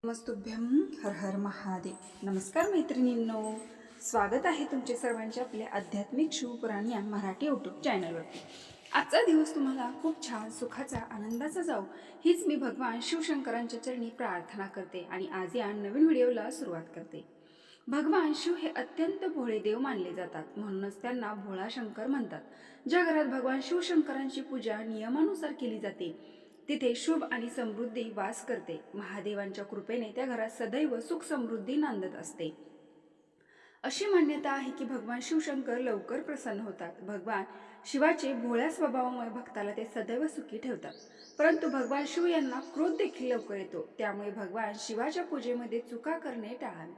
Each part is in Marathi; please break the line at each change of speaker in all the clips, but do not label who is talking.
नमस्तुभ्यं हर हर महादेव. नमस्कार मैत्रिणींनो, स्वागत आहे तुमचे सर्वांचे आपल्या आध्यात्मिक शिवपुराण या मराठी यूट्यूब चॅनलवरती. आजचा दिवस तुम्हाला खूप छान सुखाचा आनंदाचा जाऊ हीच मी भगवान शिवशंकरांच्या चरणी प्रार्थना करते आणि आज या नवीन व्हिडिओला सुरुवात करते. भगवान शिव हे अत्यंत भोळे देव मानले जातात, म्हणूनच त्यांना भोळा शंकर म्हणतात. ज्या घरात भगवान शिवशंकरांची पूजा नियमानुसार केली जाते तिथे शुभ आणि समृद्धी वास करते. महादेवांच्या कृपेने त्या घरात सदैव सुख समृद्धी नांदत असते. अशी मान्यता आहे की भगवान शिवशंकर लवकर प्रसन्न होतात. भगवान शिवाचे भोळ्या स्वभावामुळे भक्ताला ते सदैव सुखी ठेवतात. परंतु भगवान शिव यांना क्रोध देखील लवकर येतो, त्यामुळे भगवान शिवाच्या पूजेमध्ये चुका करणे टाळावे.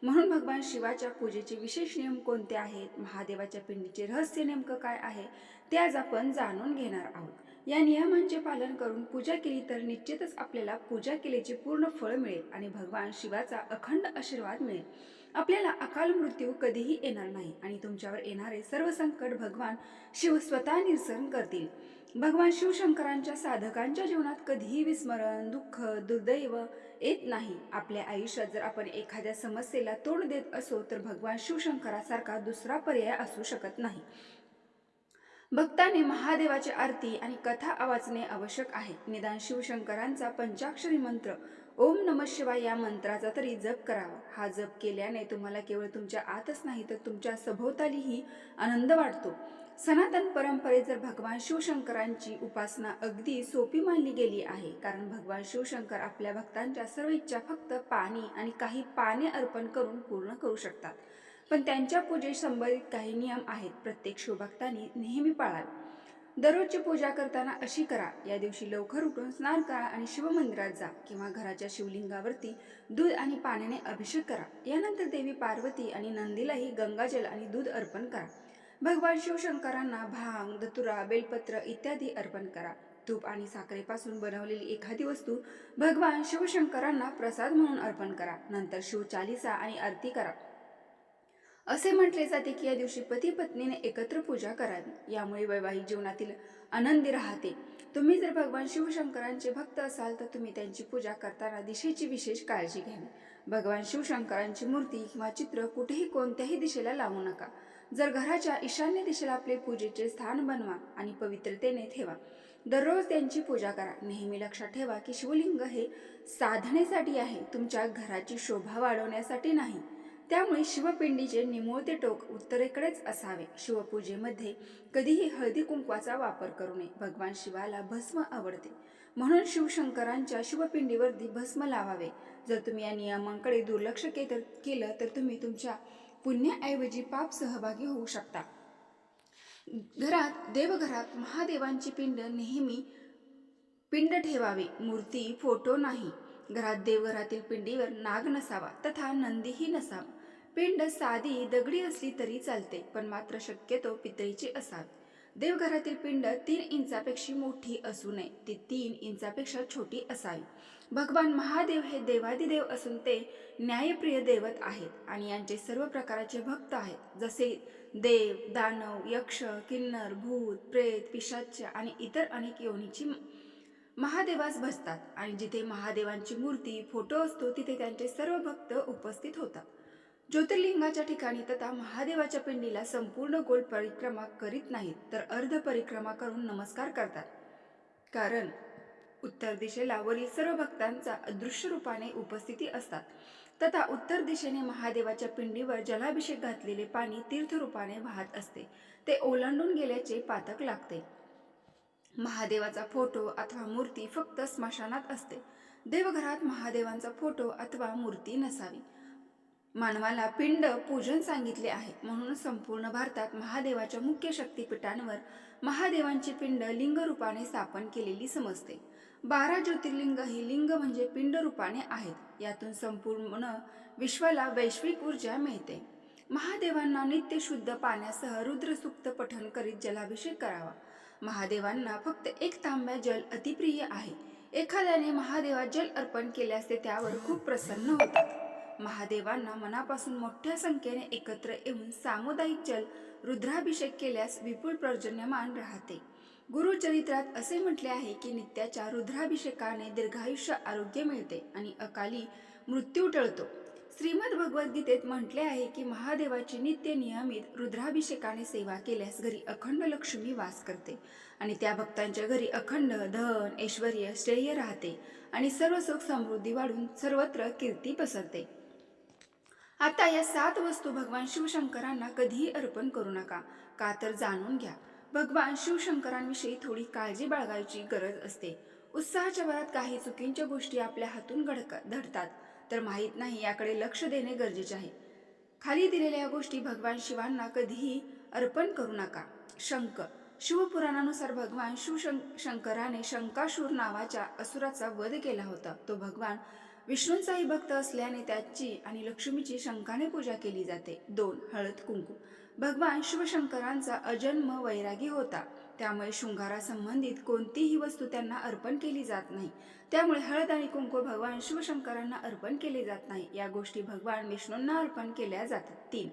म्हणून भगवान शिवाच्या पूजेचे विशेष नियम कोणते आहेत, महादेवाच्या पिंडीचे रहस्य नेमकं काय आहे ते आज आपण जाणून घेणार आहोत. या नियमांचे पालन करून पूजा केली तर निश्चितच आपल्याला पूजा केल्याचे पूर्ण फळ मिळेल आणि भगवान शिवाचा अखंड आशीर्वाद मिळेल. आपल्याला अकाल मृत्यू कधीही येणार नाही आणि तुमच्यावर येणारे सर्व संकट भगवान शिव स्वतः निरसन करतील. भगवान शिवशंकरांच्या साधकांच्या जीवनात कधीही विस्मरण, दुःख, दुर्दैव येत नाही. आपल्या आयुष्यात जर आपण एखाद्या समस्येला तोंड देत असो तर भगवान शिवशंकरासारखा दुसरा पर्याय असू शकत नाही. भक्ताने महादेवाची आरती आणि कथा वाचणे आवश्यक आहे. निदान शिवशंकरांचा पंचाक्षरी मंत्र ओम नमः शिवाय या मंत्राचा तरी जप करावा. हा जप केल्याने तुम्हाला केवळ तुमच्या आतच नाही तर तुमच्या सभोवतालीही आनंद वाटतो. सनातन परंपरेत जर भगवान शिवशंकरांची उपासना अगदी सोपी मानली गेली आहे, कारण भगवान शिवशंकर आपल्या भक्तांच्या सर्व इच्छा फक्त पाणी आणि काही पाने अर्पण करून पूर्ण करू शकतात. पण त्यांच्या पूजे संबंधित काही नियम आहेत, प्रत्येक शिवभक्तांनी नेहमी पाळावे. दररोजची पूजा करताना अशी करा. या दिवशी लवकर उठून स्नान करा आणि शिवमंदिरात जा किंवा घराच्या शिवलिंगावरती दूध आणि पाण्याने अभिषेक करा. यानंतर देवी पार्वती आणि नंदीलाही गंगाजल आणि दूध अर्पण करा. भगवान शिवशंकरांना भांग, धतुरा, बेलपत्र इत्यादी अर्पण करा. तूप आणि साखरेपासून बनवलेली एखादी वस्तू भगवान शिवशंकरांना प्रसाद म्हणून अर्पण करा. नंतर शिवचालीसा आणि आरती करा. असे म्हटले जाते की या दिवशी पती पत्नीने एकत्र पूजा करावी, यामुळे वैवाहिक जीवनातील आनंदी राहते. तुम्ही जर भगवान शिवशंकरांचे भक्त असाल तर तुम्ही त्यांची पूजा करताना दिशेची विशेष काळजी घ्यावी. भगवान शिवशंकरांची मूर्ती किंवा चित्र कुठेही कोणत्याही दिशेला लावू नका. जर घराच्या ईशान्य दिशेला आपले पूजेचे स्थान बनवा आणि पवित्रतेने ठेवा. दररोज त्यांची पूजा करा. नेहमी लक्षात ठेवा की शिवलिंग हे साधनेसाठी आहे, तुमच्या घराची शोभा वाढवण्यासाठी नाही. त्यामुळे शिवपिंडीचे निमुळते टोक उत्तरेकडेच असावे. शिवपूजेमध्ये कधीही हळदी कुंकवाचा वापर करू नये. भगवान शिवाला भस्म आवडते, म्हणून शिवशंकरांच्या शिवपिंडीवरती भस्म लावावे. जर तुम्ही या नियमांकडे दुर्लक्ष केलं तर तुम्ही तुमच्या पुण्याऐवजी पाप सहभागी होऊ शकता. देवघरात महादेवांची नेहमी पिंड ठेवावे, मूर्ती, फोटो नाही. देवघरातील पिंडीवर नाग नसावा तथा नंदीही नसावा. पिंड साधी दगडी असली तरी चालते, पण मात्र शक्यतो पितळीची असावी. देवघरातील पिंड 3 इंचापेक्षा मोठी असू नये, ती 3 इंचापेक्षा छोटी असावी. भगवान महादेव हे देवादिदेव असून ते न्यायप्रिय दैवत आहेत आणि यांचे सर्व प्रकारचे भक्त आहेत, जसे देव, दानव, यक्ष, किन्नर, भूत, प्रेत, पिशाच आणि इतर अनेक योनीची महादेवास भजतात. आणि जिथे महादेवांची मूर्ती, फोटो असतो तिथे त्यांचे सर्व भक्त उपस्थित होतात. ज्योतिर्लिंगाच्या ठिकाणी तथा महादेवाच्या पिंडीला संपूर्ण गोल परिक्रमा करीत नाहीत, तर अर्ध परिक्रमा करून नमस्कार करतात. कारण उत्तर दिशेला वरील सर्व भक्तांचा अदृश्य रूपाने उपस्थिती असतात तथा उत्तर दिशेने महादेवाच्या पिंडीवर जलाभिषेक घातलेले पाणी तीर्थरूपाने वाहत असते. ते ओलांडून गेल्याचे पातक लागते. महादेवाचा फोटो अथवा मूर्ती फक्त स्मशानात असते. देवघरात महादेवांचा फोटो अथवा मूर्ती नसावी. मानवाला पिंड पूजन सांगितले आहे, म्हणून संपूर्ण भारतात महादेवाच्या मुख्य शक्तिपीठांवर महादेवांची पिंड लिंग रूपाने स्थापन केलेली समजते. 12 ज्योतिर्लिंग ही लिंग म्हणजे पिंड रूपाने आहेत. यातून संपूर्ण विश्वाला वैश्विक ऊर्जा मिळते. महादेवांना नित्य शुद्ध पाण्यासह रुद्रसूक्त पठण करीत जलाभिषेक करावा. महादेवांना फक्त 1 तांब्या जल अतिप्रिय आहे. एखाद्याने महादेवात जल अर्पण केल्यास ते त्यावर खूप प्रसन्न होतात. महादेवांना मनापासून मोठ्या संख्येने एकत्र येऊन सामुदायिक जल रुद्राभिषेक केल्यास विपुल पर्जन्यमान राहते. गुरुचरित्रात असे म्हटले आहे की नित्याच्या रुद्राभिषेकाने दीर्घायुष्य आरोग्य मिळते आणि अकाली मृत्यू टळतो. श्रीमद भगवद्गीतेत म्हटले आहे की महादेवाची नित्य नियमित रुद्राभिषेकाने सेवा केल्यास घरी अखंड लक्ष्मी वास करते आणि त्या भक्तांच्या घरी अखंड धन ऐश्वर श्रेय राहते आणि सर्व सुख समृद्धी वाढून सर्वत्र कीर्ती पसरते. आता या 7 वस्तू भगवान शिवशंकरांना कधीही अर्पण करू नका. का तर जाणून घ्या, भगवान शिवशंकरांविषयी थोडी काळजी बाळगायची गरज असते. उत्साहाच्या भरात काही चुकीच्या गोष्टी आपल्या हातून घडतात तर माहीत नाही याकडे लक्ष देणे गरजेचे आहे. खाली दिलेल्या या गोष्टी भगवान शिवांना कधीही अर्पण करू नका. शंख. शिवपुराणानुसार भगवान शिवशंकराने शंकासूर नावाच्या असुराचा वध केला होता. तो भगवान विष्णूंचाही भक्त असल्याने त्याची आणि लक्ष्मीची शंखाने पूजा केली जाते. 2. हळद कुंकू. भगवान शिवशंकरांचा अजन्म वैरागी होता, त्यामुळे शृंगारासंबंधित कोणतीही वस्तू त्यांना अर्पण केली जात नाही. त्यामुळे हळद आणि कुंकू भगवान शिवशंकरांना अर्पण केले जात नाही. या गोष्टी भगवान विष्णूंना अर्पण केल्या जातात. 3.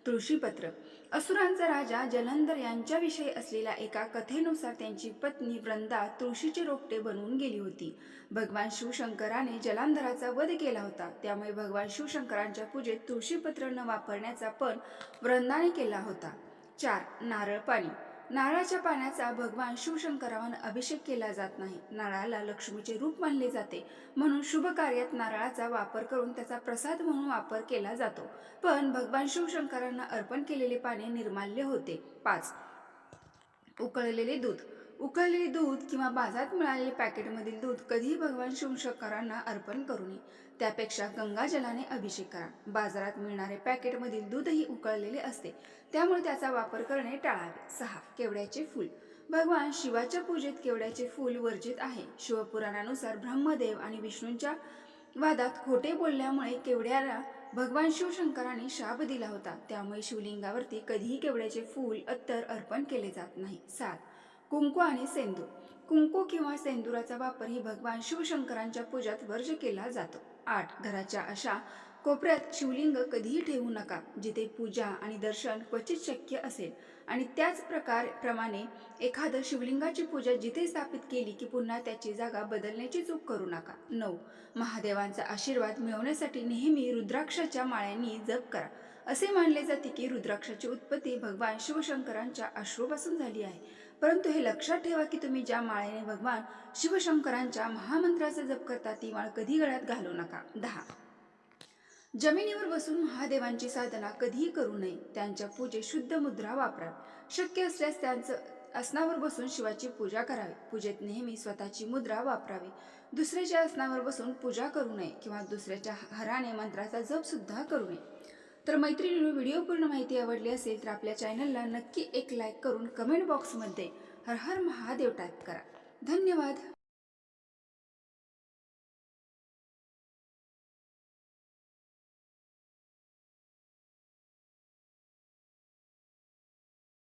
तुळशीपत्र. असुरांचा राजा जलंधर यांच्याविषयी असलेल्या एका कथेनुसार त्यांची पत्नी वृंदा तुळशीचे रोपटे बनवून गेली होती. भगवान शिवशंकराने जलंधराचा वध केला होता, त्यामुळे भगवान शिवशंकरांच्या पूजेत तुळशीपत्र न वापरण्याचा पण वृंदाने केला होता. 4. नारळ पाणी. नारळाच्या पाण्याचा भगवान शिवशंकरांवर अभिषेक केला जात नाही. नारळाला लक्ष्मीचे रूप मानले जाते, म्हणून शुभ कार्यात नारळाचा वापर करून त्याचा प्रसाद म्हणून वापर केला जातो, पण भगवान शिवशंकरांना अर्पण केलेले पाणी निर्माल्य होते. 5. उकळलेले दूध. उकळलेले दूध किंवा बाजारात मिळालेले पॅकेटमधील दूध कधीही भगवान शिवशंकरांना अर्पण करू नये. त्यापेक्षा गंगाजलाने अभिषेक करा. बाजारात मिळणारे पॅकेटमधील दूधही उकळलेले असते, त्यामुळे त्याचा वापर करणे टाळावे. 6. केवड्याचे फूल. भगवान शिवाच्या पूजेत केवड्याचे फूल वर्जित आहे. शिवपुराणानुसार ब्रह्मदेव आणि विष्णूंच्या वादात खोटे बोलल्यामुळे केवड्याला भगवान शिवशंकरांनी शाप दिला होता, त्यामुळे शिवलिंगावरती कधीही केवड्याचे फूल अत्तर अर्पण केले जात नाही. 7. कुंकू आणि सेंदूर. कुंकू किंवा सेंदुराचा वापर ही भगवान शिवशंकरांच्या पूजात वर्ज केला जातो. 8. घराच्या अशा कोपऱ्यात शिवलिंग कधीही ठेवू नका जिथे पूजा आणि दर्शन क्वचित शक्य असेल, आणि त्याच प्रमाणे एखादं शिवलिंगाची पूजा जिथे स्थापित केली की पुन्हा त्याची जागा बदलण्याची चूक करू नका. 9. महादेवांचा आशीर्वाद मिळवण्यासाठी नेहमी रुद्राक्षाच्या माळ्यांनी जप करा. असे मानले जाते की रुद्राक्षाची उत्पत्ती भगवान शिवशंकरांच्या अश्रूपासून झाली आहे, परंतु हे लक्षात ठेवा की तुम्ही ज्या माळेने भगवान शिवशंकरांच्या महामंत्राचा जप करता ती माळ कधी गळ्यात घालू नका. 10. जमिनीवर बसून महादेवांची साधना कधीही करू नये. त्यांच्या पूजेत शुद्ध मुद्रा वापरावी. शक्य असल्यास त्यांचं आसनावर बसून शिवाची पूजा करावी. पूजेत नेहमी स्वतःची मुद्रा वापरावी. दुसऱ्याच्या आसनावर बसून पूजा करू नये किंवा दुसऱ्याच्या हराने मंत्राचा जप सुद्धा करू नये. तर मैत्रिणींनो, व्हिडिओ पूर्ण माहिती आवडली असेल तर आपल्या चॅनलला नक्की एक लाईक करून कमेंट बॉक्समध्ये हर हर महादेव टाईप करा. धन्यवाद.